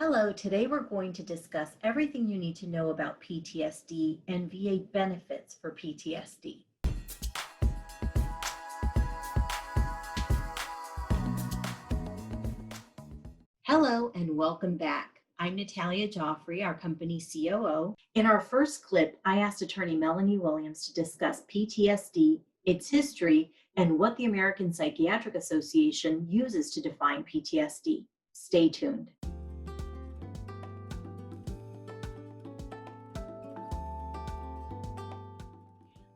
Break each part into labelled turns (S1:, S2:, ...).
S1: Hello, today we're going to discuss everything you need to know about PTSD and VA benefits for PTSD. Hello and welcome back. I'm Natalia Joffrey, our company COO. In our first clip, I asked attorney Melanie Williams to discuss PTSD, its history, and what the American Psychiatric Association uses to define PTSD. Stay tuned.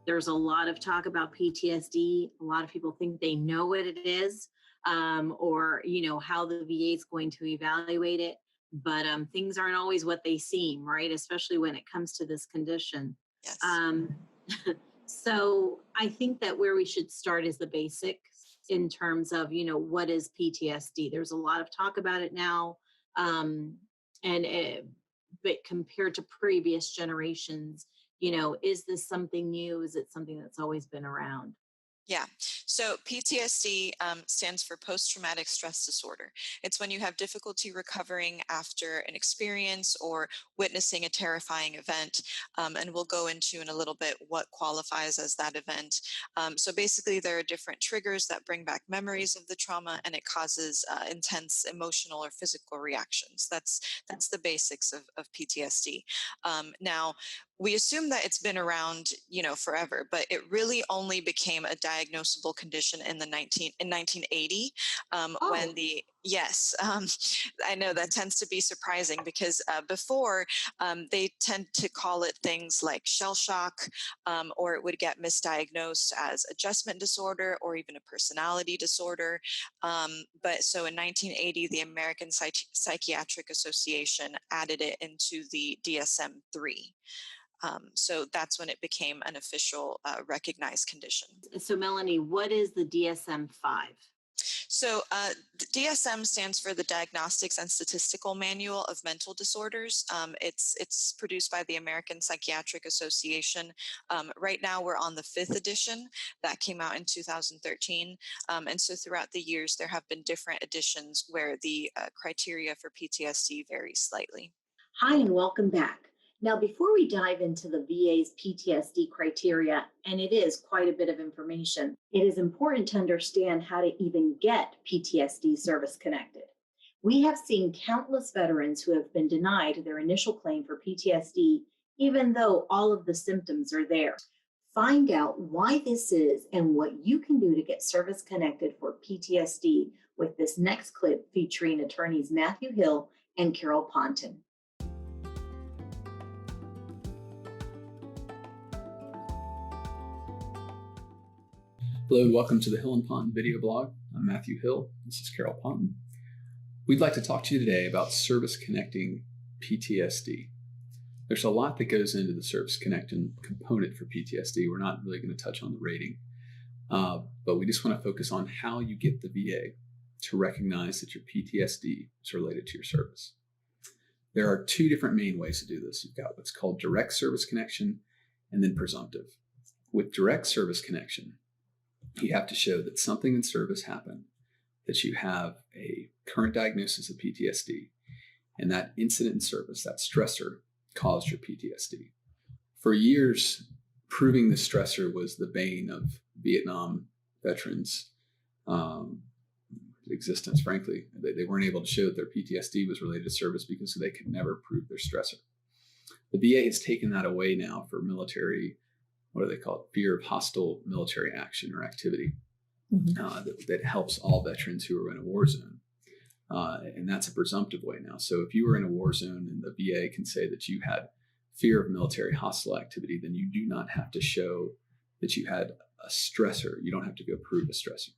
S1: There's a lot of talk about PTSD. A lot of people think they know what it is, or how the VA is going to evaluate it. But things aren't always what they seem, right? Especially when it comes to this condition.
S2: Yes.
S1: So I think that where we should start is the basics in terms of, what is PTSD? There's a lot of talk about it now, but compared to previous generations, is this something new? Is it something that's always been around?
S2: Yeah. So PTSD stands for post-traumatic stress disorder. It's when you have difficulty recovering after an experience or witnessing a terrifying event. And we'll go into in a little bit what qualifies as that event. So basically, there are different triggers that bring back memories of the trauma, and it causes intense emotional or physical reactions. That's the basics of PTSD. Now, we assume that it's been around, forever, but it really only became a diagnosable condition in 1980 when yes, I know that tends to be surprising because before they tend to call it things like shell shock, or it would get misdiagnosed as adjustment disorder or even a personality disorder. But so in 1980, the American Psychiatric Association added it into the DSM-3. So that's when it became an official recognized condition.
S1: So Melanie, what is the DSM-5?
S2: So DSM stands for the Diagnostics and Statistical Manual of Mental Disorders. It's produced by the American Psychiatric Association. Right now we're on the 5th edition that came out in 2013. And so throughout the years, there have been different editions where the criteria for PTSD vary slightly.
S1: Hi, and welcome back. Now, before we dive into the VA's PTSD criteria, and it is quite a bit of information, it is important to understand how to even get PTSD service connected. We have seen countless veterans who have been denied their initial claim for PTSD, even though all of the symptoms are there. Find out why this is and what you can do to get service connected for PTSD with this next clip featuring attorneys Matthew Hill and Hill Ponton.
S3: Hello and welcome to the Hill Ponton video blog. I'm Matthew Hill. This is Hill Ponton. We'd like to talk to you today about service connecting PTSD. There's a lot that goes into the service connecting component for PTSD. We're not really going to touch on the rating, but we just want to focus on how you get the VA to recognize that your PTSD is related to your service. There are two different main ways to do this. You've got what's called direct service connection and then presumptive. With direct service connection, you have to show that something in service happened, that you have a current diagnosis of PTSD, and that incident in service, that stressor, caused your PTSD. For years, proving the stressor was the bane of Vietnam veterans' existence, frankly. They weren't able to show that their PTSD was related to service because they could never prove their stressor. The VA has taken that away now for military, what do they call it? Fear of hostile military action or activity. That helps all veterans who are in a war zone. And that's a presumptive way now. So if you were in a war zone and the VA can say that you had fear of military hostile activity, then you do not have to show that you had a stressor. You don't have to go prove a stressor.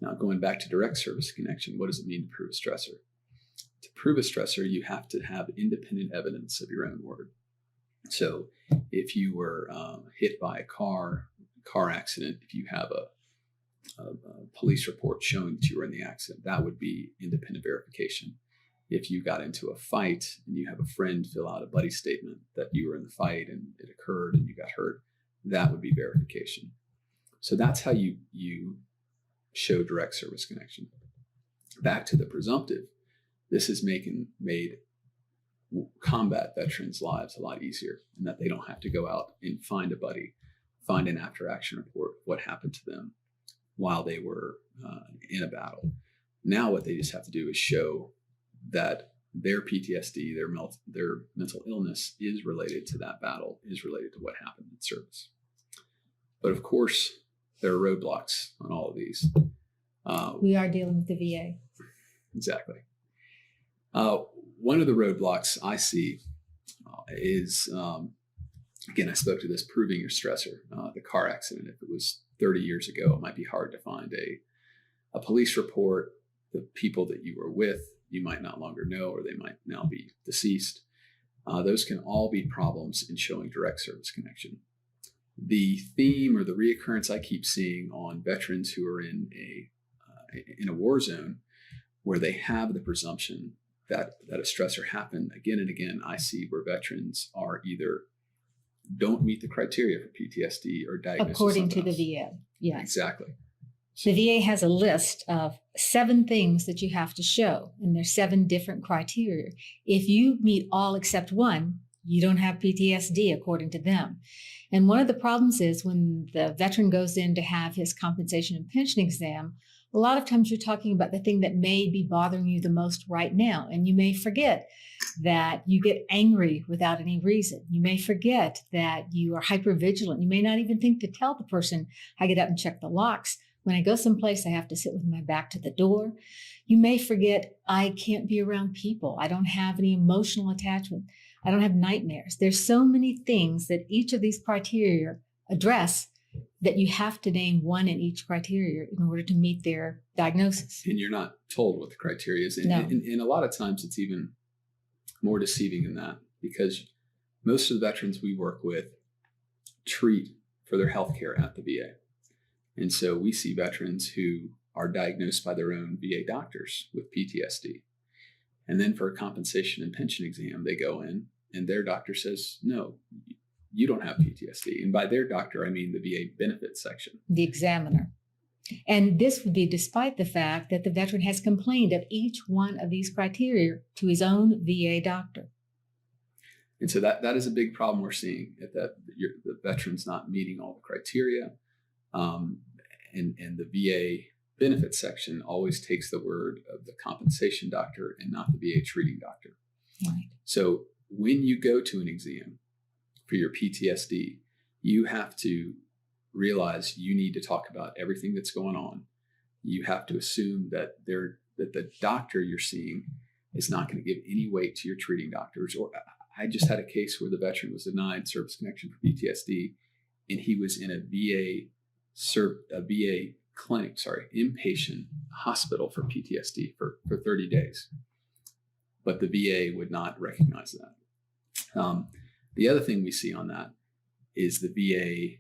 S3: Now, going back to direct service connection, what does it mean to prove a stressor? To prove a stressor, you have to have independent evidence of your own word. So if you were hit by a car accident, if you have a police report showing that you were in the accident, that would be independent verification. If you got into a fight and you have a friend fill out a buddy statement that you were in the fight and it occurred and you got hurt, that would be verification. So that's how you show direct service connection. Back to the presumptive. this has made combat veterans' lives a lot easier, and that they don't have to go out and find a buddy, find an after-action report, what happened to them while they were in a battle. Now what they just have to do is show that their PTSD, their mental illness is related to that battle, is related to what happened in service. But of course, there are roadblocks on all of these.
S4: We are dealing with the VA.
S3: Exactly. One of the roadblocks I see is, again, I spoke to this, proving your stressor. The car accident, if it was 30 years ago, it might be hard to find a police report. The people that you were with, you might not longer know, or they might now be deceased. Those can all be problems in showing direct service connection. The theme or the reoccurrence I keep seeing on veterans who are in a war zone, where they have the presumption that a stressor happened again and again, I see where veterans are either don't meet the criteria for PTSD or diagnosed
S4: According to the
S3: else.
S4: VA. Yes.
S3: Exactly.
S4: The VA has a list of 7 things that you have to show, and there's 7 different criteria. If you meet all except one, you don't have PTSD according to them. And one of the problems is when the veteran goes in to have his compensation and pension exam, a lot of times you're talking about the thing that may be bothering you the most right now. And you may forget that you get angry without any reason. You may forget that you are hypervigilant. You may not even think to tell the person, I get up and check the locks. When I go someplace, I have to sit with my back to the door. You may forget, I can't be around people. I don't have any emotional attachment. I don't have nightmares. There's so many things that each of these criteria address that you have to name one in each criteria in order to meet their diagnosis.
S3: And you're not told what the criteria is. And,
S4: No.
S3: and a lot of times it's even more deceiving than that, because most of the veterans we work with treat for their health care at the VA. And so we see veterans who are diagnosed by their own VA doctors with PTSD. And then for a compensation and pension exam, they go in and their doctor says, no, you don't have PTSD. And by their doctor, I mean the VA benefits section.
S4: The examiner. And this would be despite the fact that the veteran has complained of each one of these criteria to his own VA doctor.
S3: And so that is a big problem we're seeing, that the veteran's not meeting all the criteria. And the VA benefits section always takes the word of the compensation doctor and not the VA treating doctor.
S4: Right.
S3: So when you go to an exam for your PTSD, you have to realize you need to talk about everything that's going on. You have to assume that the doctor you're seeing is not going to give any weight to your treating doctors. Or I just had a case where the veteran was denied service connection for PTSD, and he was in a VA clinic, inpatient hospital for PTSD for 30 days. But the VA would not recognize that. The other thing we see on that is the VA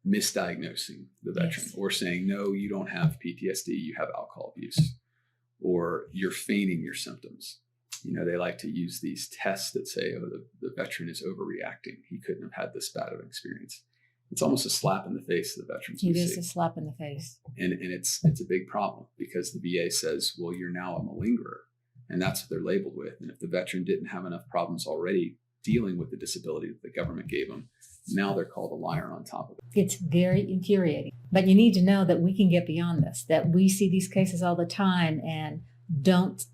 S3: misdiagnosing the veteran.
S4: Yes.
S3: Or saying, no, you don't have PTSD, you have alcohol abuse, or you're feigning your symptoms. You know, they like to use these tests that say, oh, the veteran is overreacting. He couldn't have had this bad of an experience. It's almost a slap in the face of the veterans.
S4: It is a slap in the face.
S3: And it's a big problem, because the VA says, well, you're now a malingerer. And that's what they're labeled with. And if the veteran didn't have enough problems already dealing with the disability that the government gave them, now they're called a liar on top of it.
S4: It's very infuriating. But you need to know that we can get beyond this, that we see these cases all the time, and don't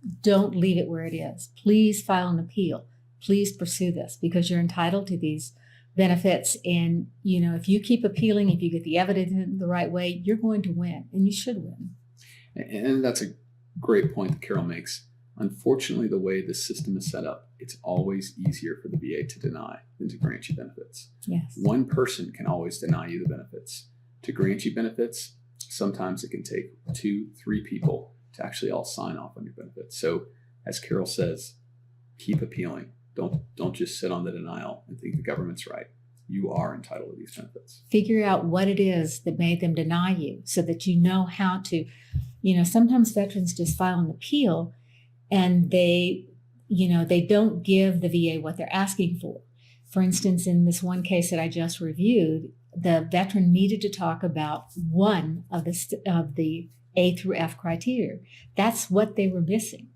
S4: leave it where it is. Please file an appeal. Please pursue this, because you're entitled to these benefits. And, you know, if you keep appealing, if you get the evidence in the right way, you're going to win, and you should win.
S3: And that's a great point that Carol makes. Unfortunately, the way the system is set up, it's always easier for the VA to deny than to grant you benefits.
S4: Yes.
S3: One person can always deny you the benefits. To grant you benefits, sometimes it can take 2-3 people to actually all sign off on your benefits. So as Carol says, keep appealing. Don't just sit on the denial and think the government's right. You are entitled to these benefits.
S4: Figure out what it is that made them deny you, so that you know how to, sometimes veterans just file an appeal and they don't give the VA what they're asking for. For instance, in this one case that I just reviewed, the veteran needed to talk about one of the A through F criteria. That's what they were missing.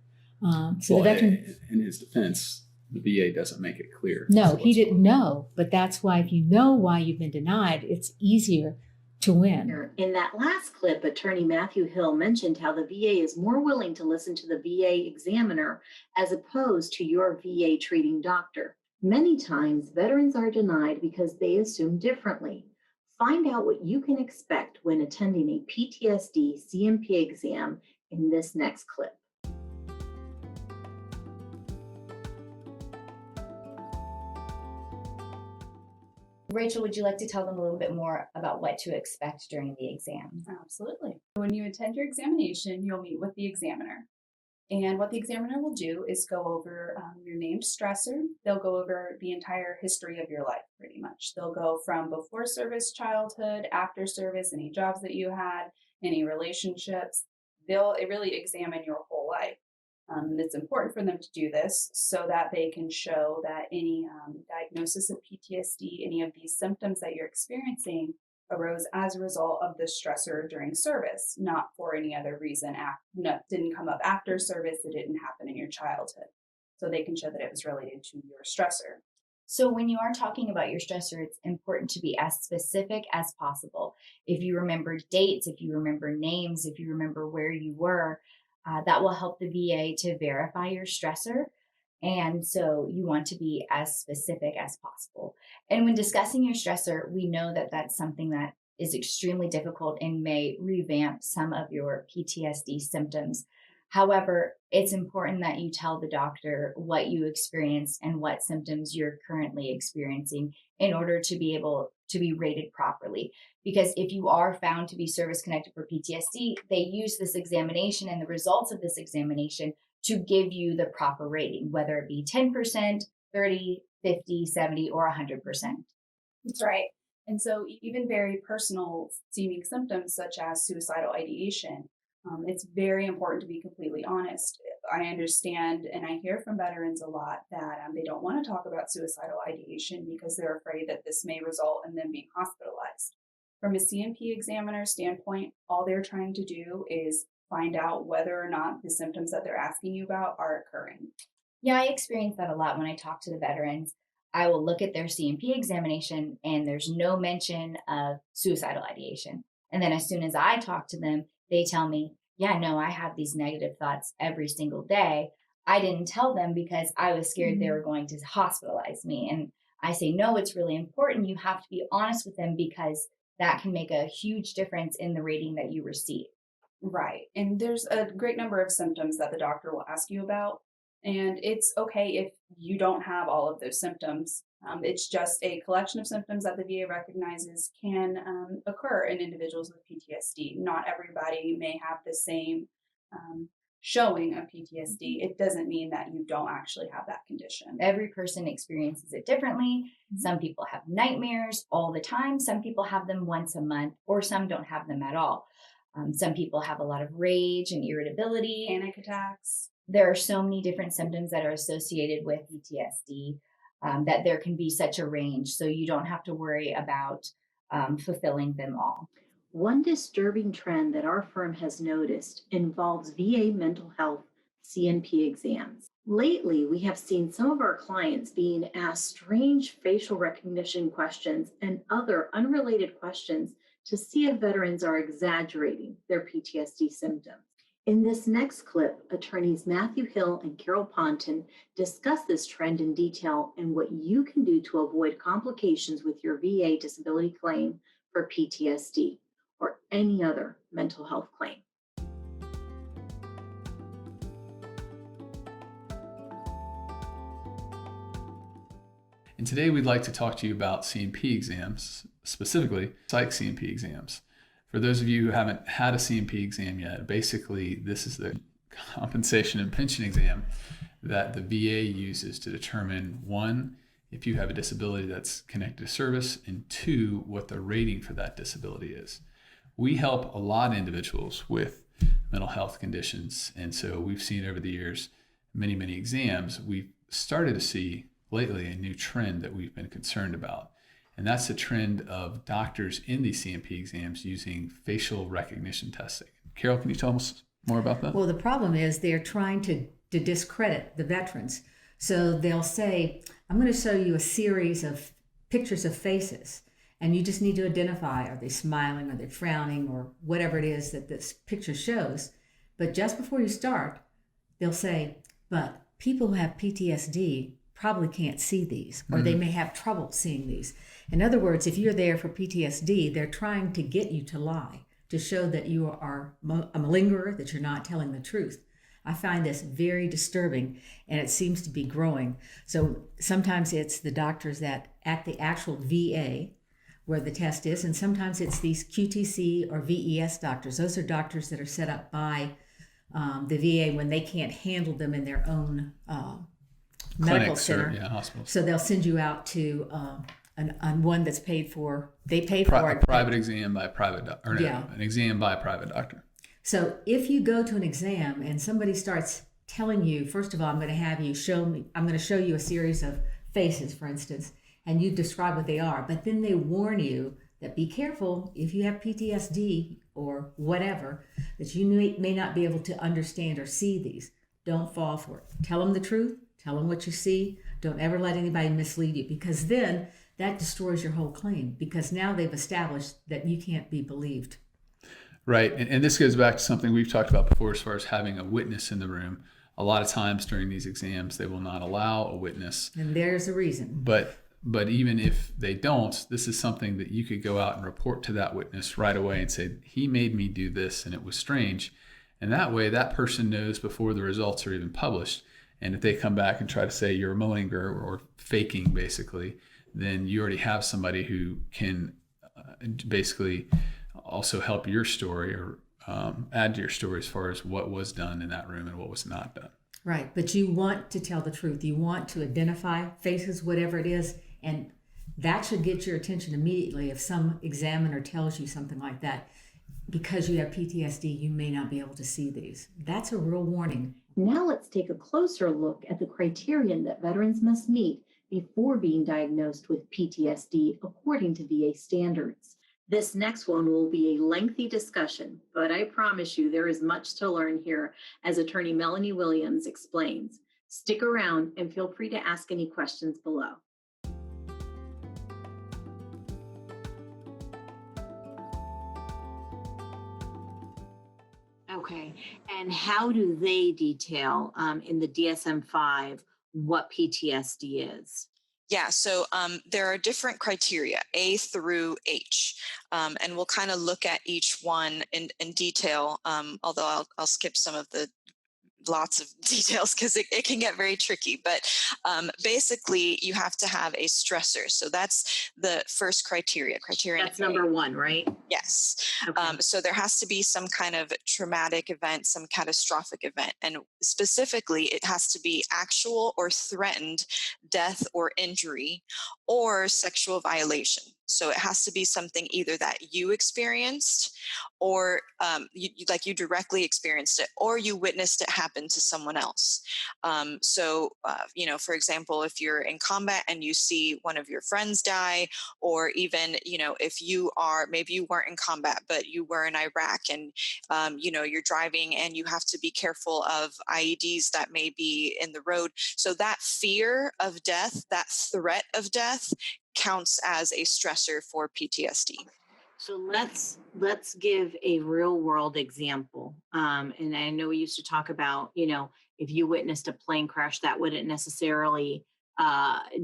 S4: So
S3: Well,
S4: the veteran,
S3: in his defense, the VA doesn't make it clear.
S4: no, he didn't know, but that's why if you know why you've been denied, it's easier to win.
S1: In that last clip, attorney Matthew Hill mentioned how the VA is more willing to listen to the VA examiner as opposed to your VA treating doctor. Many times, veterans are denied because they assume differently. Find out what you can expect when attending a PTSD C&P exam in this next clip.
S5: Rachel, would you like to tell them a little bit more about what to expect during the exam?
S6: Absolutely. When you attend your examination, you'll meet with the examiner. And what the examiner will do is go over your named stressor. They'll go over the entire history of your life, pretty much. They'll go from before service childhood, after service, any jobs that you had, any relationships. They'll really examine your whole life. It's important for them to do this so that they can show that any diagnosis of PTSD, any of these symptoms that you're experiencing arose as a result of the stressor during service, not for any other reason. Didn't come up after service, it didn't happen in your childhood. So they can show that it was related to your stressor.
S5: So when you are talking about your stressor, it's important to be as specific as possible. If you remember dates, if you remember names, if you remember where you were, that will help the VA to verify your stressor. And so you want to be as specific as possible. And when discussing your stressor, we know that that's something that is extremely difficult and may revamp some of your PTSD symptoms. However, it's important that you tell the doctor what you experienced and what symptoms you're currently experiencing in order to be able to be rated properly. Because if you are found to be service-connected for PTSD, they use this examination and the results of this examination to give you the proper rating, whether it be 10%, 30, 50, 70, or 100%.
S6: That's right. And so even very personal seeming symptoms such as suicidal ideation, it's very important to be completely honest. I understand and I hear from veterans a lot that they don't want to talk about suicidal ideation because they're afraid that this may result in them being hospitalized. From a C&P examiner standpoint, all they're trying to do is find out whether or not the symptoms that they're asking you about are occurring.
S5: Yeah, I experience that a lot when I talk to the veterans. I will look at their C&P examination and there's no mention of suicidal ideation. And then as soon as I talk to them, they tell me, yeah, no, I have these negative thoughts every single day. I didn't tell them because I was scared they were going to hospitalize me. And I say, no, it's really important. You have to be honest with them because that can make a huge difference in the rating that you receive.
S6: Right. And there's a great number of symptoms that the doctor will ask you about. And it's okay if you don't have all of those symptoms. It's just a collection of symptoms that the VA recognizes can occur in individuals with PTSD. Not everybody may have the same showing of PTSD. It doesn't mean that you don't actually have that condition.
S5: Every person experiences it differently. Some people have nightmares all the time. Some people have them once a month, or some don't have them at all. Some people have a lot of rage and irritability.
S6: Panic attacks.
S5: There are so many different symptoms that are associated with PTSD that there can be such a range. So you don't have to worry about fulfilling them all.
S1: One disturbing trend that our firm has noticed involves VA mental health C&P exams. Lately, we have seen some of our clients being asked strange facial recognition questions and other unrelated questions to see if veterans are exaggerating their PTSD symptoms. In this next clip, attorneys Matthew Hill and Hill Ponton discuss this trend in detail and what you can do to avoid complications with your VA disability claim for PTSD or any other mental health claim.
S3: And today we'd like to talk to you about C&P exams, specifically psych C&P exams. For those of you who haven't had a C&P exam yet, basically this is the compensation and pension exam that the VA uses to determine, one, if you have a disability that's connected to service, and two, what the rating for that disability is. We help a lot of individuals with mental health conditions, and so we've seen over the years many, many exams. We've started to see lately a new trend that we've been concerned about. And that's the trend of doctors in these C&P exams using facial recognition testing. Carol, can you tell us more about that?
S4: Well, the problem is they're trying to to discredit the veterans. So they'll say, I'm going to show you a series of pictures of faces, and you just need to identify, are they smiling, are they frowning, or whatever it is that this picture shows. But just before you start, they'll say, but people who have PTSD probably can't see these, or they may have trouble seeing these. In other words, if you're there for PTSD, they're trying to get you to lie, to show that you are a malingerer, that you're not telling the truth. I find this very disturbing, and it seems to be growing. So sometimes it's the doctors that at the actual VA where the test is, and sometimes it's these QTC or VES doctors. Those are doctors that are set up by the VA when they can't handle them in their own medical center.
S3: Hospitals.
S4: So they'll send you out to one that's paid for. They pay for
S3: a private exam by a private doctor. An exam by a private doctor.
S4: So if you go to an exam and somebody starts telling you, first of all, I'm going to show you a series of faces, for instance, and you describe what they are, but then they warn you that be careful if you have PTSD or whatever, that you may not be able to understand or see these. Don't fall for it. Tell them the truth. Tell them what you see. Don't ever let anybody mislead you, because then that destroys your whole claim, because now they've established that you can't be believed.
S3: Right. And this goes back to something we've talked about before as far as having a witness in the room. A lot of times during these exams, they will not allow a witness.
S4: And there's a reason.
S3: But even if they don't, this is something that you could go out and report to that witness right away and say, he made me do this and it was strange. And that way that person knows before the results are even published. And if they come back and try to say you're a malingerer or faking, basically, then you already have somebody who can basically also help your story or add to your story as far as what was done in that room and what was not done.
S4: Right. But you want to tell the truth. You want to identify faces, whatever it is. And that should get your attention immediately. If some examiner tells you something like that, because you have PTSD, you may not be able to see these. That's a real warning.
S1: Now let's take a closer look at the criterion that veterans must meet before being diagnosed with PTSD according to VA standards. This next one will be a lengthy discussion, but I promise you there is much to learn here, as attorney Melanie Williams explains. Stick around and feel free to ask any questions below. Okay, and how do they detail in the DSM-V what PTSD is?
S2: Yeah, so there are different criteria, A through H, and we'll kind of look at each one in detail, although I'll skip some of the lots of details because it can get very tricky. But basically, you have to have a stressor. So that's the first criteria. Criterion
S1: That's number one, right?
S2: Yes.
S1: Okay.
S2: So there has to be some kind of traumatic event, some catastrophic event. And specifically, it has to be actual or threatened death or injury or sexual violation. So it has to be something either that you experienced or you directly experienced it, or you witnessed it happen to someone else. For example, if you're in combat and you see one of your friends die, or even, if maybe you weren't in combat, but you were in Iraq and, you're driving and you have to be careful of IEDs that may be in the road. So that fear of death, that threat of death counts as a stressor for PTSD.
S1: So let's give a real world example. And I know we used to talk about, if you witnessed a plane crash, that wouldn't necessarily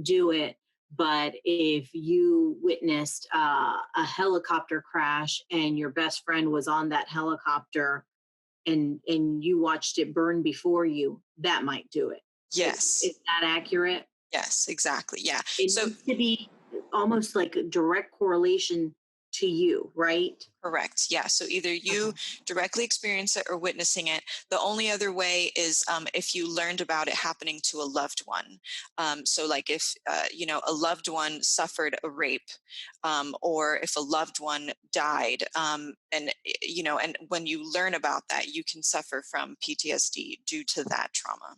S1: do it. But if you witnessed a helicopter crash and your best friend was on that helicopter and you watched it burn before you, that might do it.
S2: Yes.
S1: Is that accurate?
S2: Yes, exactly. Yeah.
S1: It needs to be almost like a direct correlation to you, right?
S2: Correct. Yeah. So either you directly experience it or witnessing it. The only other way is if you learned about it happening to a loved one. So like if, a loved one suffered a rape or if a loved one died and when you learn about that, you can suffer from PTSD due to that trauma.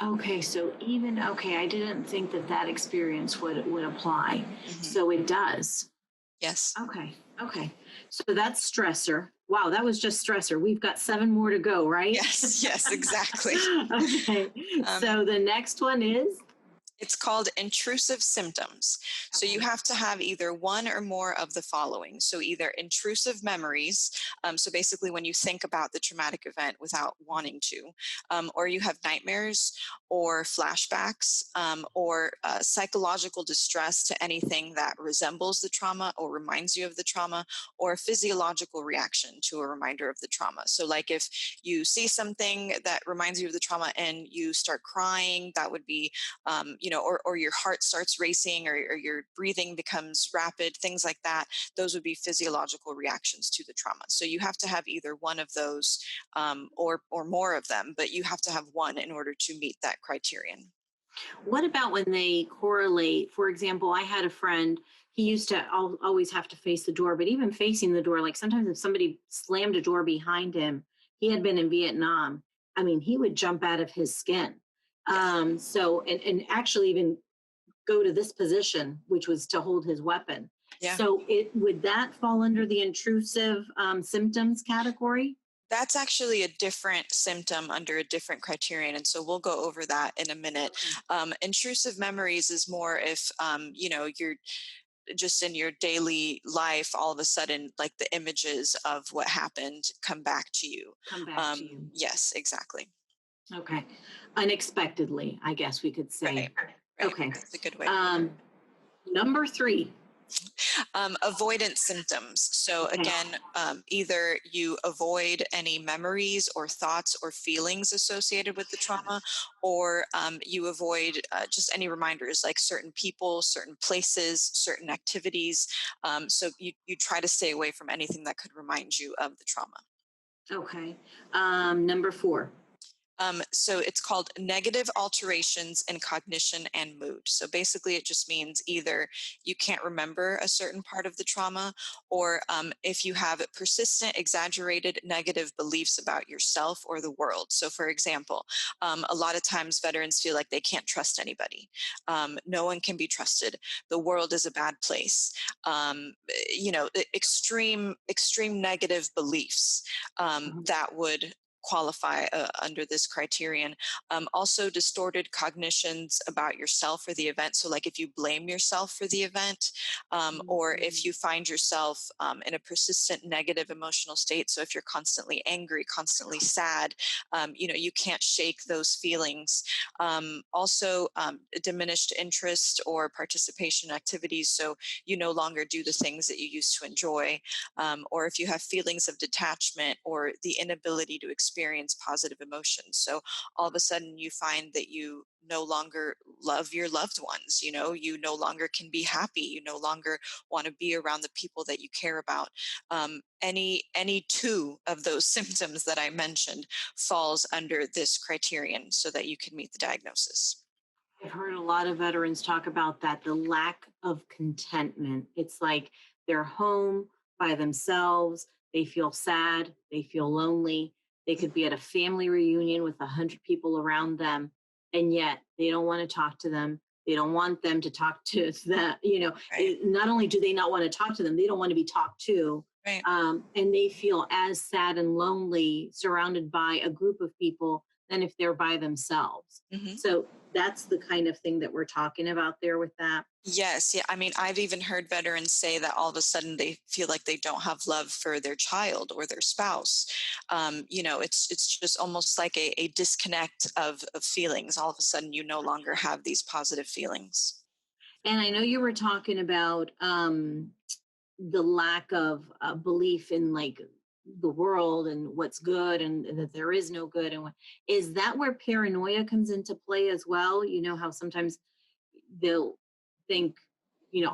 S1: Okay, so I didn't think that experience would apply. Mm-hmm. So it does.
S2: Yes.
S1: Okay. So that's stressor. Wow, that was just stressor. We've got 7 more to go, right?
S2: Yes, yes, exactly.
S1: Okay.
S2: Um,
S1: So the next one is?
S2: It's called intrusive symptoms. So you
S1: Okay.
S2: have to have either one or more of the following. So either intrusive memories, so basically when you think about the traumatic event without wanting to, or you have nightmares or flashbacks, or psychological distress to anything that resembles the trauma or reminds you of the trauma, or a physiological reaction to a reminder of the trauma. So like if you see something that reminds you of the trauma and you start crying, that would be or your heart starts racing, or your breathing becomes rapid, things like that. Those would be physiological reactions to the trauma. So you have to have either one of those, or more of them, but you have to have one in order to meet that criterion.
S1: What about when they correlate? For example, I had a friend, he used to always have to face the door, but even facing the door, like sometimes if somebody slammed a door behind him, he had been in Vietnam. I mean, he would jump out of his skin. And actually even go to this position, which was to hold his weapon.
S2: Yeah.
S1: So would that fall under the intrusive symptoms category?
S2: That's actually a different symptom under a different criterion. And so we'll go over that in a minute. Intrusive memories is more if, you're just in your daily life, all of a sudden, like the images of what happened come back to you.
S1: Come back to you.
S2: Yes, exactly.
S1: Okay. Unexpectedly, I guess we could say.
S2: Right.
S1: Okay.
S2: That's a good way.
S1: Number 3.
S2: Avoidance symptoms. So
S1: Okay.
S2: again, either you avoid any memories or thoughts or feelings associated with the trauma, or you avoid just any reminders, like certain people, certain places, certain activities. So you try to stay away from anything that could remind you of the trauma.
S1: Okay. Number 4.
S2: So it's called negative alterations in cognition and mood. So basically, it just means either you can't remember a certain part of the trauma, or if you have persistent, exaggerated negative beliefs about yourself or the world. So, for example, a lot of times veterans feel like they can't trust anybody. No one can be trusted. The world is a bad place. Extreme negative beliefs that would qualify under this criterion. Also distorted cognitions about yourself or the event. So like if you blame yourself for the event, or if you find yourself in a persistent negative emotional state. So if you're constantly angry, constantly sad, you can't shake those feelings. Also diminished interest or participation in activities. So you no longer do the things that you used to enjoy. Or if you have feelings of detachment or the inability to experience positive emotions. So all of a sudden you find that you no longer love your loved ones, you no longer can be happy, you no longer want to be around the people that you care about. Any 2 of those symptoms that I mentioned falls under this criterion so that you can meet the diagnosis.
S1: I've heard a lot of veterans talk about that, the lack of contentment. It's like they're home by themselves. They feel sad. They feel lonely. They could be at a family reunion with 100 people around them, and yet they don't want to talk to them. They don't want them to talk to them.
S2: Right.
S1: Not only do they not want to talk to them, they don't want to be talked to.
S2: Right.
S1: And they feel as sad and lonely surrounded by a group of people than if they're by themselves.
S2: Mm-hmm.
S1: So that's the kind of thing that we're talking about there with that.
S2: Yes. Yeah. I mean, I've even heard veterans say that all of a sudden they feel like they don't have love for their child or their spouse. It's just almost like a disconnect of feelings. All of a sudden, you no longer have these positive feelings.
S1: And I know you were talking about the lack of belief in like the world and what's good, and that there is no good. And is that where paranoia comes into play as well? You know how sometimes they'll think,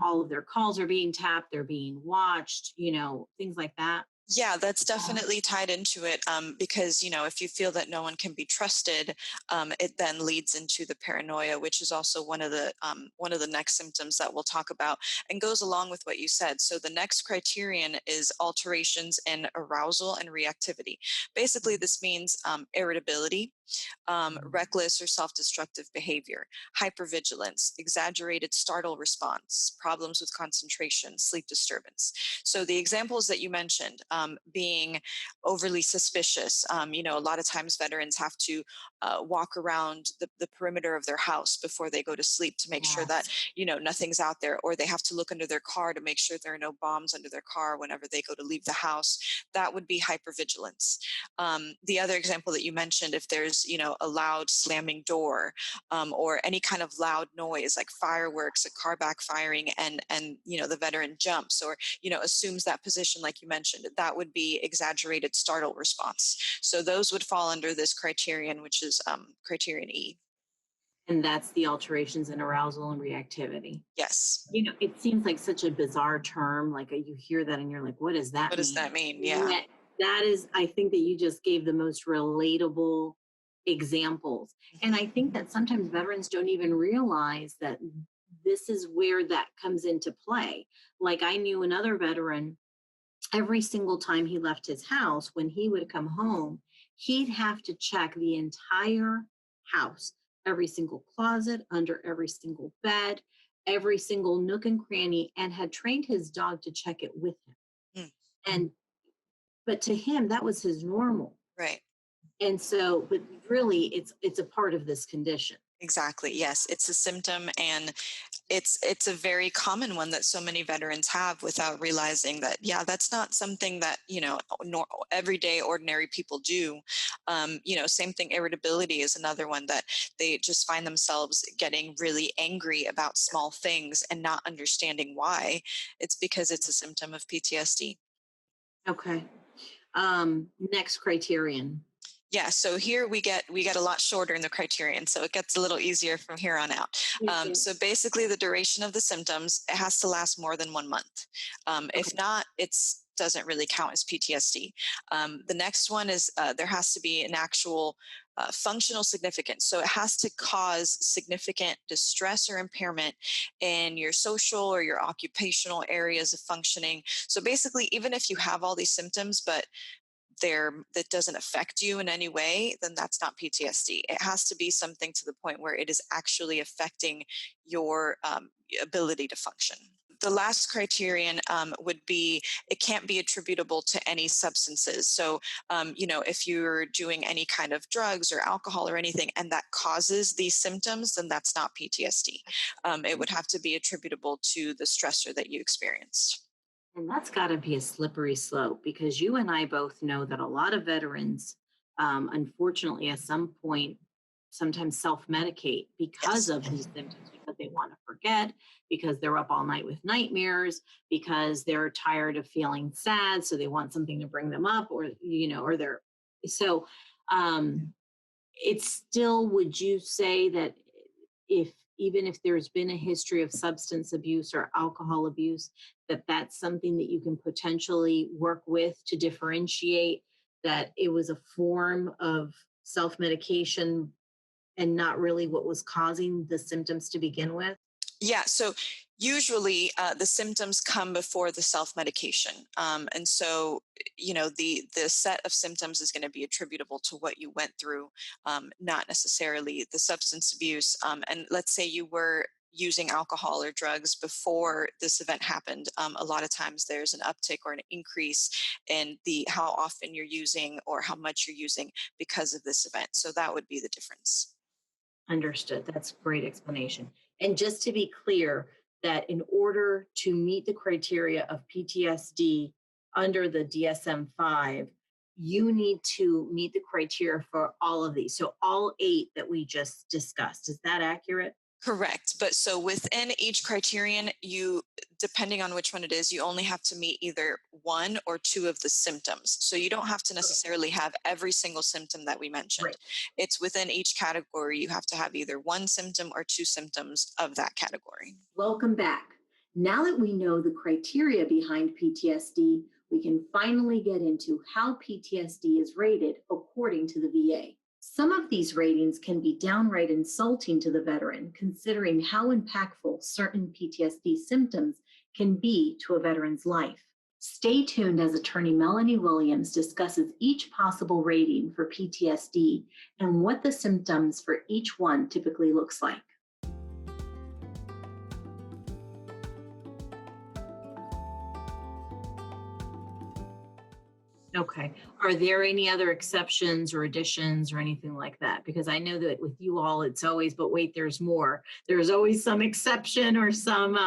S1: all of their calls are being tapped, they're being watched, things like that.
S2: Yeah, that's definitely tied into it, because, if you feel that no one can be trusted, it then leads into the paranoia, which is also one of the next symptoms that we'll talk about, and goes along with what you said. So the next criterion is alterations in arousal and reactivity. Basically, this means irritability, reckless or self-destructive behavior, hypervigilance, exaggerated startle response, problems with concentration, sleep disturbance. So the examples that you mentioned, being overly suspicious. A lot of times veterans have to walk around the perimeter of their house before they go to sleep to make sure that, nothing's out there, or they have to look under their car to make sure there are no bombs under their car whenever they go to leave the house. That would be hypervigilance. The other example that you mentioned, if there's, a loud slamming door, or any kind of loud noise like fireworks, a car backfiring, and the veteran jumps or, assumes that position like you mentioned, that would be exaggerated startle response. So those would fall under this criterion, which is Criterion E.
S1: And that's the alterations in arousal and reactivity.
S2: Yes.
S1: It seems like such a bizarre term. Like you hear that and you're like, what does that mean?
S2: What does that mean? Yeah.
S1: That is, I think that you just gave the most relatable examples. And I think that sometimes veterans don't even realize that this is where that comes into play. Like I knew another veteran, every single time he left his house, when he would come home, he'd have to check the entire house, every single closet, under every single bed, every single nook and cranny, and had trained his dog to check it with him. But to him, that was his normal.
S2: Right.
S1: And so, but really it's a part of this condition.
S2: Exactly. Yes. It's a symptom, and it's a very common one that so many veterans have without realizing that, that's not something that, everyday ordinary people do. Same thing. Irritability is another one that they just find themselves getting really angry about small things and not understanding why. It's because it's a symptom of PTSD.
S1: Okay. Next criterion.
S2: Yeah, so here we get a lot shorter in the criterion, so it gets a little easier from here on out. So basically, the duration of the symptoms, it has to last more than 1 month. If not, it doesn't really count as PTSD. The next one is there has to be an actual functional significance. So it has to cause significant distress or impairment in your social or your occupational areas of functioning. So basically, even if you have all these symptoms, but that doesn't affect you in any way, then that's not PTSD. It has to be something to the point where it is actually affecting your ability to function. The last criterion would be, it can't be attributable to any substances. So, if you're doing any kind of drugs or alcohol or anything, and that causes these symptoms, then that's not PTSD. It would have to be attributable to the stressor that you experienced.
S1: And that's got to be a slippery slope, because you and I both know that a lot of veterans, unfortunately, at some point, sometimes self-medicate because of these symptoms, because they want to forget, because they're up all night with nightmares, because they're tired of feeling sad, so they want something to bring them up, or they're so. It's still, would you say that even if there's been a history of substance abuse or alcohol abuse, that's something that you can potentially work with to differentiate that it was a form of self-medication and not really what was causing the symptoms to begin with?
S2: Yeah, so usually the symptoms come before the self-medication. And so, the set of symptoms is going to be attributable to what you went through, not necessarily the substance abuse. And let's say you were using alcohol or drugs before this event happened. A lot of times there's an uptick or an increase in how often you're using or how much you're using because of this event. So that would be the difference.
S1: Understood. That's a great explanation. And just to be clear, that in order to meet the criteria of PTSD under the DSM-5, you need to meet the criteria for all of these. So all 8 that we just discussed. Is that accurate?
S2: Correct. But so within each criterion, depending on which one it is, you only have to meet either 1 or 2 of the symptoms. So you don't have to necessarily have every single symptom that we mentioned.
S1: Right.
S2: It's within each category. You have to have either 1 symptom or 2 symptoms of that category.
S1: Welcome back. Now that we know the criteria behind PTSD, we can finally get into how PTSD is rated according to the VA. Some of these ratings can be downright insulting to the veteran, considering how impactful certain PTSD symptoms can be to a veteran's life. Stay tuned as attorney Melanie Williams discusses each possible rating for PTSD and what the symptoms for each one typically looks like. Okay. Are there any other exceptions or additions or anything like that? Because I know that with you all, it's always, but wait, there's more. There's always some exception or some,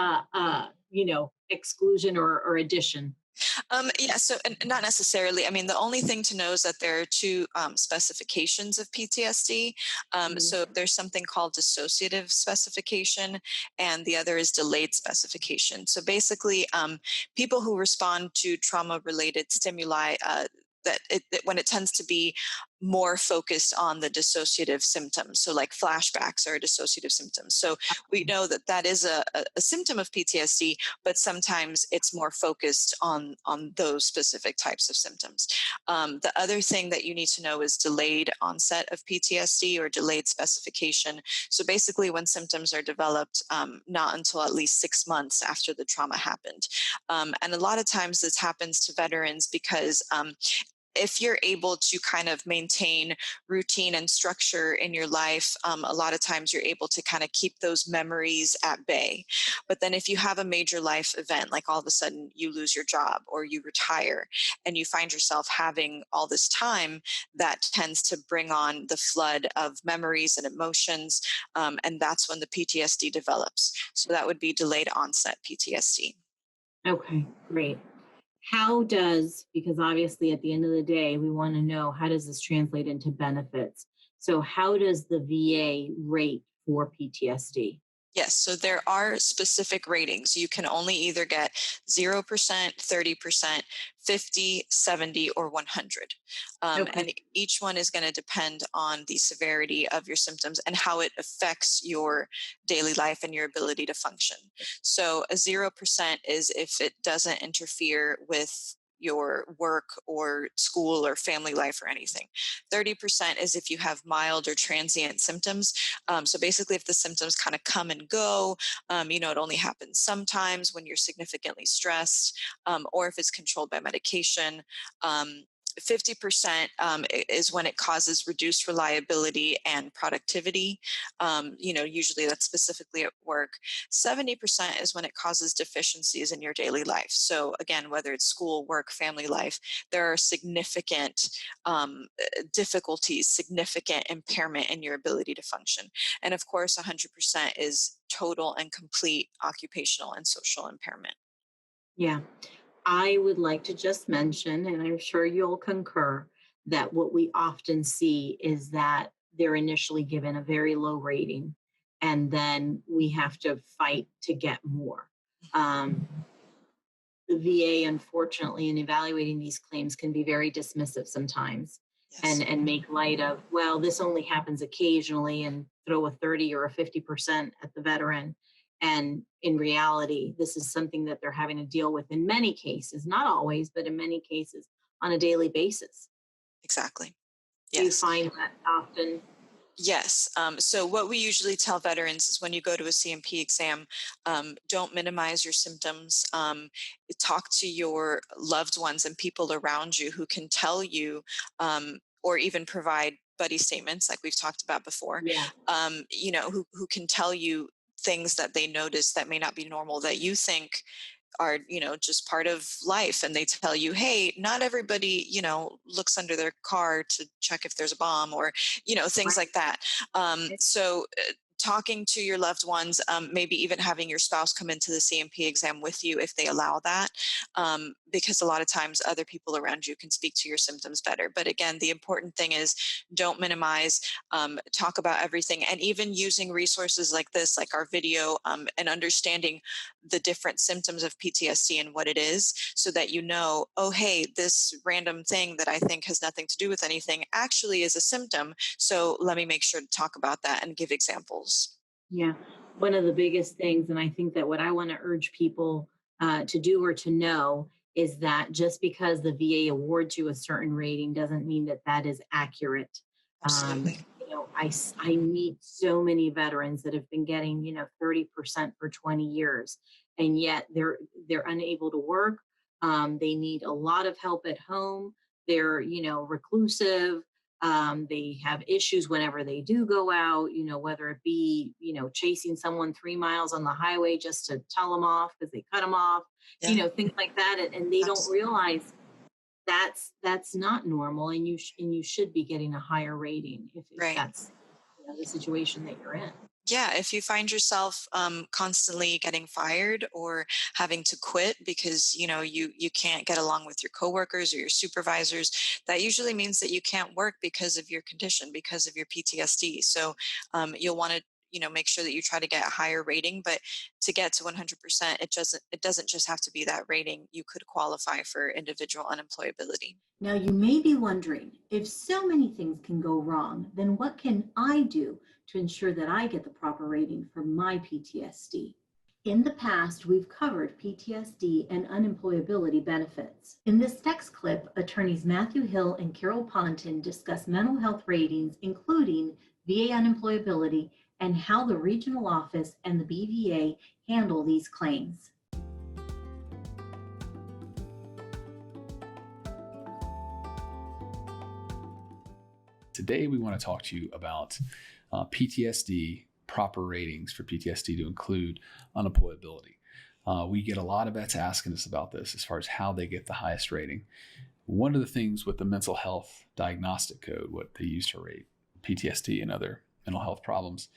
S1: exclusion or addition.
S2: Yeah, so and not necessarily. I mean, the only thing to know is that there are two specifications of PTSD.
S1: Mhm.
S2: So there's something called dissociative specification, and the other is delayed specification. So basically, people who respond to trauma-related stimuli. That when it tends to be more focused on the dissociative symptoms, so like flashbacks are dissociative symptoms. So we know that that is a symptom of PTSD, but sometimes it's more focused on those specific types of symptoms. The other thing that you need to know is delayed onset of PTSD or delayed specification. So basically, when symptoms are developed not until at least 6 months after the trauma happened. And a lot of times this happens to veterans because if you're able to kind of maintain routine and structure in your life, a lot of times you're able to kind of keep those memories at bay. But then if you have a major life event, like all of a sudden you lose your job or you retire and you find yourself having all this time, that tends to bring on the flood of memories and emotions. And that's when the PTSD develops. So that would be delayed onset PTSD.
S1: Okay, great. Because obviously at the end of the day, we want to know how does this translate into benefits? So, how does the VA rate for PTSD?
S2: Yes, so there are specific ratings. You can only either get 0%, 30%, 50, 70, or 100.
S1: Okay.
S2: And each one is going to depend on the severity of your symptoms and how it affects your daily life and your ability to function. So a 0% is if it doesn't interfere with your work or school or family life or anything. 30% is if you have mild or transient symptoms. So basically, if the symptoms kind of come and go, it only happens sometimes when you're significantly stressed, or if it's controlled by medication. 50% is when it causes reduced reliability and productivity. Usually that's specifically at work. 70% is when it causes deficiencies in your daily life. So again, whether it's school, work, family life, there are significant difficulties, significant impairment in your ability to function. And of course, 100% is total and complete occupational and social impairment.
S1: Yeah. I would like to just mention, and I'm sure you'll concur, that what we often see is that they're initially given a very low rating, and then we have to fight to get more. Um, the VA, unfortunately, in evaluating these claims, can be very dismissive sometimes
S2: Yes.
S1: and make light of, well, this only happens occasionally, and throw a 30 or a 50% at the veteran. And in reality, this is something that they're having to deal with in many cases, not always, but in many cases on a daily basis.
S2: Exactly.
S1: Do you
S2: Yes.
S1: find that often?
S2: Yes. So what we usually tell veterans is when you go to a C&P exam, don't minimize your symptoms. Talk to your loved ones and people around you who can tell you, or even provide buddy statements like we've talked about before,
S1: Yeah.
S2: who can tell you things that they notice that may not be normal that you think are just part of life, and they tell you, hey, not everybody looks under their car to check if there's a bomb, or things like that. So talking to your loved ones, maybe even having your spouse come into the C&P exam with you if they allow that, because a lot of times other people around you can speak to your symptoms better. But again, the important thing is don't minimize, talk about everything, and even using resources like this, like our video, and understanding the different symptoms of PTSD and what it is, so that oh, hey, this random thing that I think has nothing to do with anything actually is a symptom. So let me make sure to talk about that and give examples.
S1: Yeah. One of the biggest things, and I think that what I want to urge people to do or to know is that just because the VA awards you a certain rating doesn't mean that that is accurate.
S2: Absolutely.
S1: I meet so many veterans that have been getting 30% for 20 years, and yet they're unable to work. They need a lot of help at home. They're reclusive. They have issues whenever they do go out, whether it be, chasing someone 3 miles on the highway just to tell them off because they cut them off,
S2: Yeah.
S1: things like that. And they don't
S2: Absolutely.
S1: realize that's not normal, and you should be getting a higher rating if
S2: Right.
S1: that's the situation that you're in.
S2: Yeah, if you find yourself constantly getting fired or having to quit because you can't get along with your coworkers or your supervisors, that usually means that you can't work because of your condition, because of your PTSD. So you'll want to make sure that you try to get a higher rating, but to get to 100%, it doesn't just have to be that rating. You could qualify for individual unemployability.
S1: Now, you may be wondering, if so many things can go wrong, then what can I do to ensure that I get the proper rating for my PTSD? In the past, we've covered PTSD and unemployability benefits. In this next clip, attorneys Matthew Hill and Carol Ponton discuss mental health ratings, including VA unemployability, and how the regional office and the BVA handle these claims.
S3: Today, we want to talk to you about PTSD proper ratings for PTSD to include unemployability. We get a lot of vets asking us about this as far as how they get the highest rating. One of the things with the mental health diagnostic code, what they use to rate PTSD and other mental health problems,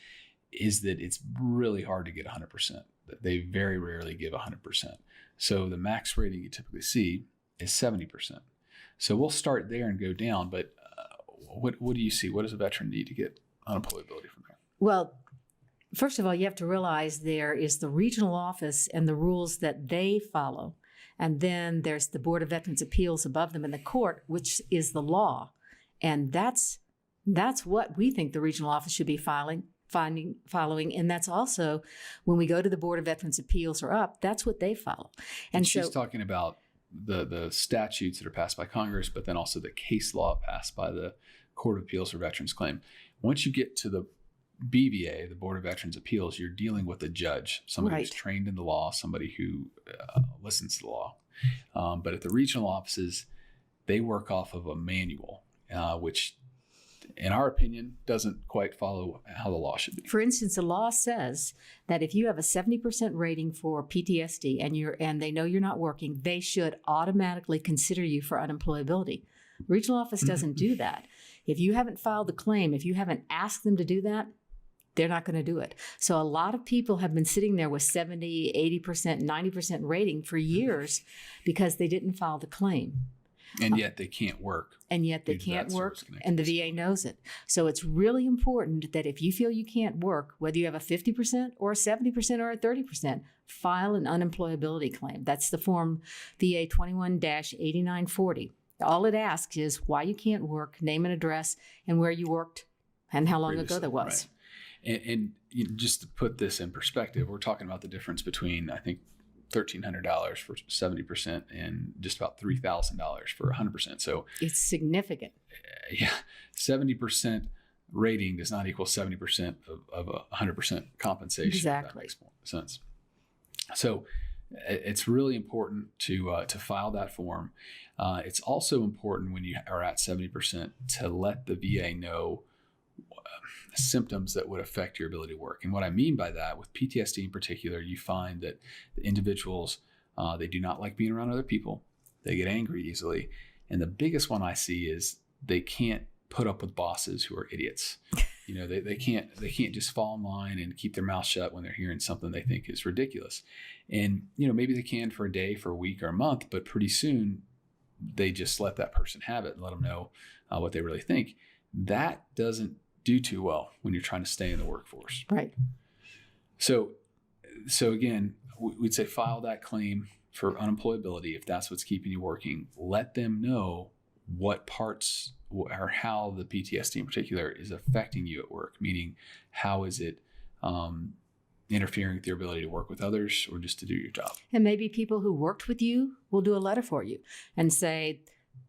S3: is that it's really hard to get 100%. They very rarely give 100%. So the max rating you typically see is 70%. So we'll start there and go down, but what do you see? What does a veteran need to get unemployability from there?
S4: Well, first of all, you have to realize there is the regional office and the rules that they follow. And then there's the Board of Veterans Appeals above them in the court, which is the law. And that's what we think the regional office should be following. And that's also when we go to the Board of Veterans Appeals or up, that's what they follow. And
S3: she's
S4: so,
S3: talking about the statutes that are passed by Congress, but then also the case law passed by the Court of Appeals for Veterans Claim. Once you get to the BVA, the Board of Veterans Appeals, you're dealing with a judge, somebody who's trained in the law, somebody who listens to the law. But at the regional offices, they work off of a manual, which in our opinion, doesn't quite follow how the law should be.
S4: For instance, the law says that if you have a 70% rating for PTSD and they know you're not working, they should automatically consider you for unemployability. Regional office doesn't do that. If you haven't filed the claim, if you haven't asked them to do that, they're not going to do it. So a lot of people have been sitting there with 70, 80%, 90% rating for years because they didn't file the claim.
S3: And yet they can't work.
S4: And the VA knows it. So it's really important that if you feel you can't work, whether you have a 50% or a 70% or a 30%, file an unemployability claim. That's the form VA 21-8940. All it asks is why you can't work, name and address, and where you worked, and how long
S3: previously,
S4: ago that was.
S3: Right. And just to put this in perspective, we're talking about the difference between, I think, $1,300 for 70% and just about $3,000 for 100%. So
S4: it's significant.
S3: Yeah, 70% rating does not equal 70% of 100% compensation.
S4: Exactly.
S3: If that makes more sense. So it's really important to file that form. It's also important when you are at 70% to let the VA know symptoms that would affect your ability to work. And what I mean by that, with PTSD in particular, you find that the individuals, they do not like being around other people. They get angry easily. And the biggest one I see is they can't put up with bosses who are idiots. They can't just fall in line and keep their mouth shut when they're hearing something they think is ridiculous. And, maybe they can for a day, for a week, or a month, but pretty soon they just let that person have it and let them know what they really think. That doesn't do too well when you're trying to stay in the workforce.
S4: Right.
S3: So again, we'd say file that claim for unemployability if that's what's keeping you working. Let them know what parts or how the PTSD in particular is affecting you at work, meaning how is it interfering with your ability to work with others or just to do your job.
S4: And maybe people who worked with you will do a letter for you and say,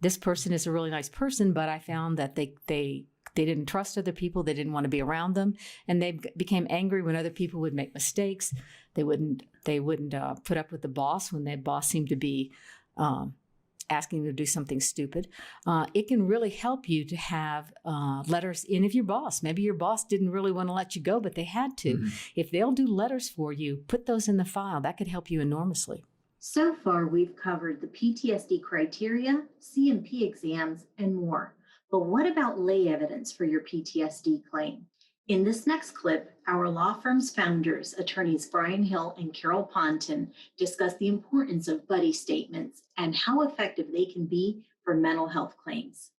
S4: this person is a really nice person, but I found that they didn't trust other people. They didn't want to be around them. And they became angry when other people would make mistakes. They wouldn't put up with the boss when their boss seemed to be asking them to do something stupid. It can really help you to have letters in of your boss. Maybe your boss didn't really want to let you go, but they had to. Mm-hmm. If they'll do letters for you, put those in the file. That could help you enormously.
S1: So far, we've covered the PTSD criteria, C&P exams, and more. But what about lay evidence for your PTSD claim? In this next clip, our law firm's founders, attorneys Brian Hill and Carol Ponton, discuss the importance of buddy statements and how effective they can be for mental health claims.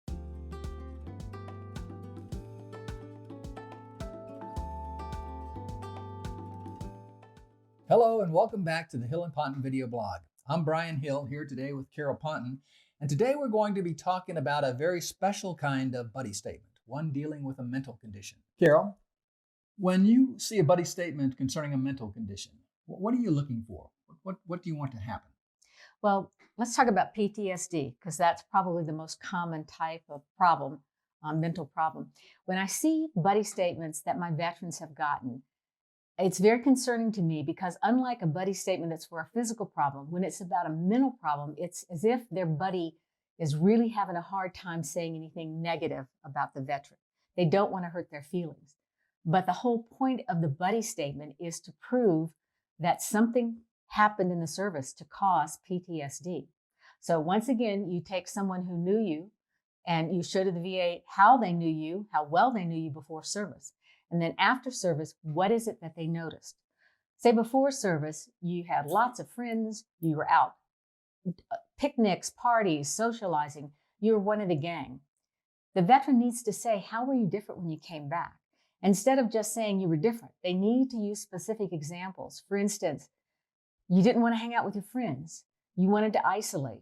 S7: Hello and welcome back to the Hill Ponton video blog. I'm Brian Hill here today with Carol Ponton, and today we're going to be talking about a very special kind of buddy statement, one dealing with a mental condition. Carol, when you see a buddy statement concerning a mental condition, what are you looking for? What do you want to happen?
S8: Well, let's talk about PTSD because that's probably the most common type of problem, mental problem. When I see buddy statements that my veterans have gotten, it's very concerning to me because unlike a buddy statement that's for a physical problem, when it's about a mental problem, it's as if their buddy is really having a hard time saying anything negative about the veteran. They don't want to hurt their feelings. But the whole point of the buddy statement is to prove that something happened in the service to cause PTSD. So once again, you take someone who knew you and you show to the VA how they knew you, how well they knew you before service. And then after service, what is it that they noticed? Say before service, you had lots of friends, you were out, picnics, parties, socializing, you were one of the gang. The veteran needs to say, how were you different when you came back? Instead of just saying you were different, they need to use specific examples. For instance, you didn't want to hang out with your friends. You wanted to isolate.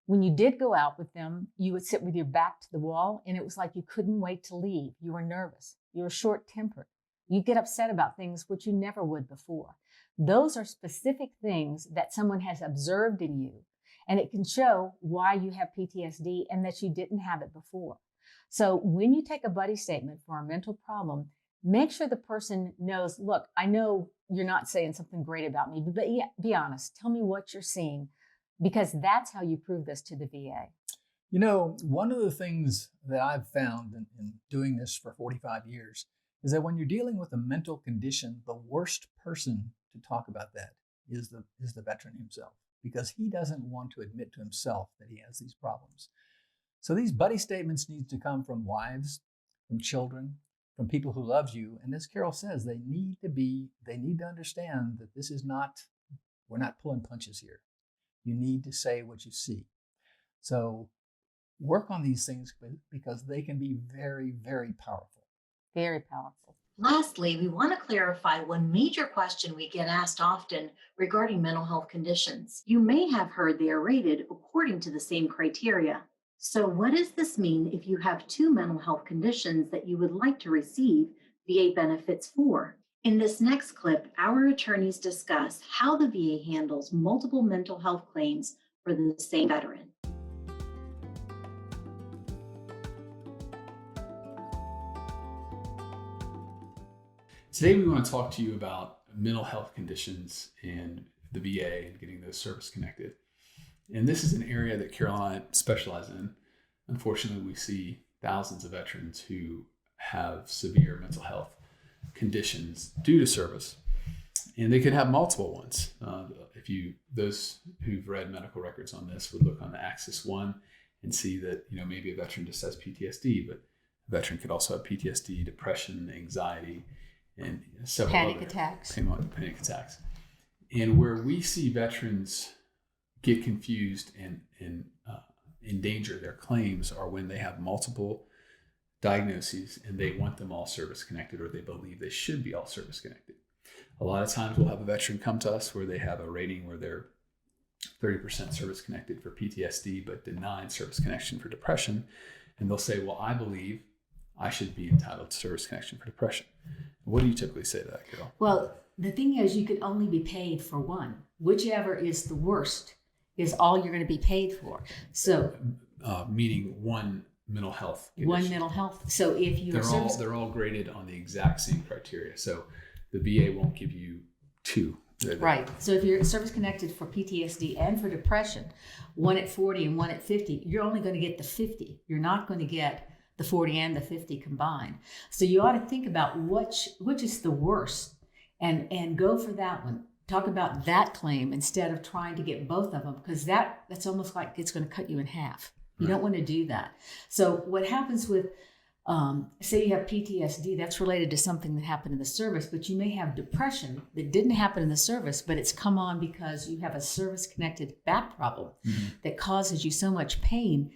S8: When you did go out with them, you would sit with your back to the wall, and it was like you couldn't wait to leave. You were nervous. You were short-tempered. You get upset about things which you never would before. Those are specific things that someone has observed in you, and it can show why you have PTSD and that you didn't have it before. So when you take a buddy statement for a mental problem, make sure the person knows, look, I know you're not saying something great about me, but yeah, be honest. Tell me what you're seeing, because that's how you prove this to the VA.
S7: You know, one of the things that I've found in doing this for 45 years is that when you're dealing with a mental condition, the worst person to talk about that is the veteran himself, because he doesn't want to admit to himself that he has these problems. So these buddy statements need to come from wives, from children, from people who love you. And as Carol says, they need to understand that this is not, we're not pulling punches here. You need to say what you see. So work on these things because they can be very, very powerful.
S8: Very powerful.
S1: Lastly, we want to clarify one major question we get asked often regarding mental health conditions. You may have heard they are rated according to the same criteria. So what does this mean if you have two mental health conditions that you would like to receive VA benefits for? In this next clip, our attorneys discuss how the VA handles multiple mental health claims for the same veteran.
S3: Today, we want to talk to you about mental health conditions and the VA and getting those service connected. And this is an area that Carol and I specialize in. Unfortunately, we see thousands of veterans who have severe mental health conditions due to service, and they could have multiple ones. Those who've read medical records on this would look on the Axis 1 and see that maybe a veteran just has PTSD, but a veteran could also have PTSD, depression, anxiety, and several
S8: panic
S3: other
S8: attacks.
S3: Panic attacks. And where we see veterans get confused and endanger their claims are when they have multiple diagnoses and they want them all service connected, or they believe they should be all service connected. A lot of times we'll have a veteran come to us where they have a rating where they're 30% service connected for PTSD, but denied service connection for depression. And they'll say, well, I believe I should be entitled to service connection for depression. What do you typically say to that, Carol?
S8: Well, the thing is, you could only be paid for one. Whichever is the worst is all you're going to be paid for. So,
S3: meaning one mental health condition.
S8: One mental health. So if you're
S3: they're all graded on the exact same criteria. So the VA won't give you two.
S8: Right. So if you're service connected for PTSD and for depression, one at 40 and one at 50, you're only going to get the 50. You're not going to get the 40 and the 50 combined. So you ought to think about which is the worst and go for that one.
S4: talk about that claim instead of trying to get both of them, because that's almost like it's going to cut you in half. You don't want to do that. So what happens with, say you have PTSD, that's related to something that happened in the service, but you may have depression that didn't happen in the service, but it's come on because you have a service-connected back problem that causes you so much pain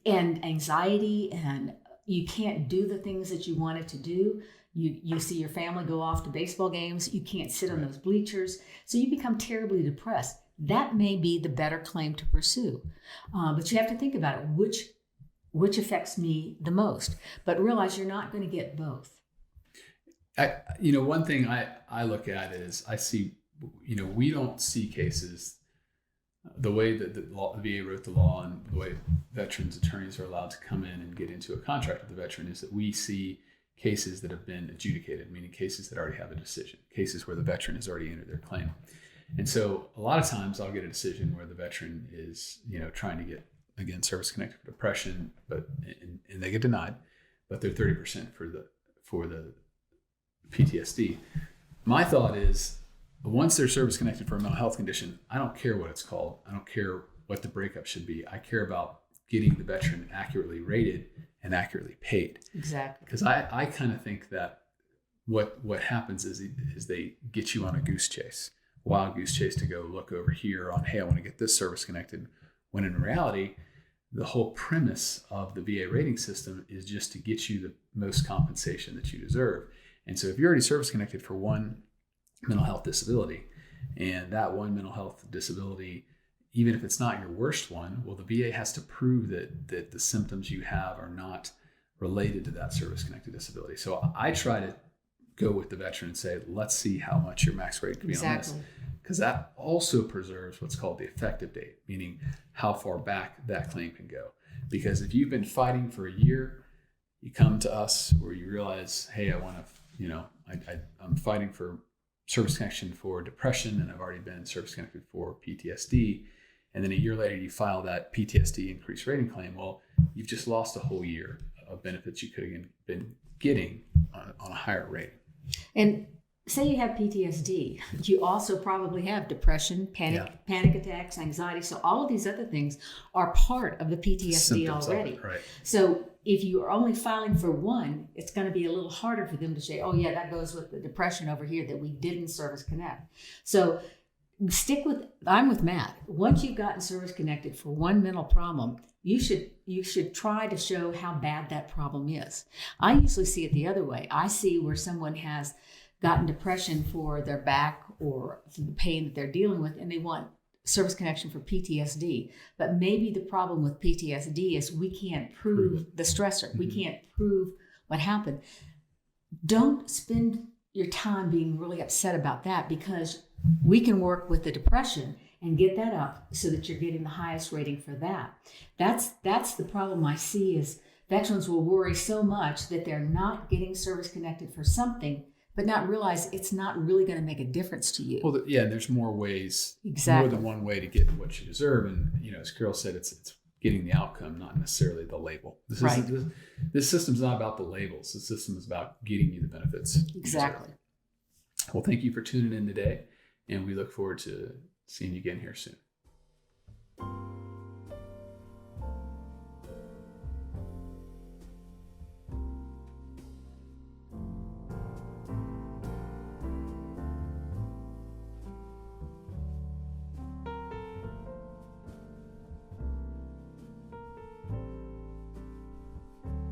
S4: and anxiety, and you can't do the things that you wanted to do. You see your family go off to baseball games. You can't sit on those bleachers. So you become terribly depressed. That may be the better claim to pursue. But you have to think about it. Which affects me the most? But realize you're not going to get both.
S3: One thing I look at is I see, we don't see cases the way that the VA wrote the law and the way veterans attorneys are allowed to come in and get into a contract with the veteran is that we see cases that have been adjudicated, meaning cases that already have a decision, cases where the veteran has already entered their claim. And so a lot of times I'll get a decision where the veteran is, trying to get, again, service-connected depression, and they get denied, but they're 30% for the PTSD. My thought is, once they're service-connected for a mental health condition, I don't care what it's called. I don't care what the breakup should be. I care about getting the veteran accurately rated and accurately paid.
S4: Exactly.
S3: Because I kind of think that what happens is they get you on a goose chase, wild goose chase to go look over here on, hey, I want to get this service-connected, when in reality, the whole premise of the VA rating system is just to get you the most compensation that you deserve. And so if you're already service-connected for one mental health disability, and that one mental health disability, even if it's not your worst one, well, the VA has to prove that the symptoms you have are not related to that service-connected disability. So I try to go with the veteran and say, let's see how much your max rate could be on this. Because that also preserves what's called the effective date, meaning how far back that claim can go. Because if you've been fighting for a year, you come to us where you realize, hey, I want to, I'm fighting for service connection for depression, and I've already been service connected for PTSD. And then a year later, you file that PTSD increased rating claim. Well, you've just lost a whole year of benefits you could have been getting on a higher rate.
S4: And say you have PTSD, you also probably have depression, panic attacks, anxiety. So all of these other things are part of the PTSD
S3: Symptoms
S4: already.
S3: of it, right.
S4: So if you are only filing for one, it's going to be a little harder for them to say, oh yeah, that goes with the depression over here that we didn't service connect. So I'm with Matt. Once you've gotten service connected for one mental problem, you should try to show how bad that problem is. I usually see it the other way. I see where someone has gotten depression for their back or the pain that they're dealing with, and they want service connection for PTSD. But maybe the problem with PTSD is we can't prove the stressor. Mm-hmm. We can't prove what happened. Don't spend your time being really upset about that, because we can work with the depression and get that up so that you're getting the highest rating for that. That's the problem I see is veterans will worry so much that they're not getting service connected for something, but not realize it's not really going to make a difference to you.
S3: Well, there's more ways,
S4: exactly.
S3: More than one way to get what you deserve. And, as Carol said, it's getting the outcome, not necessarily the label. This system's not about the labels. The system is about getting you the benefits.
S4: Exactly.
S3: Well, thank you for tuning in today, and we look forward to seeing you again here soon.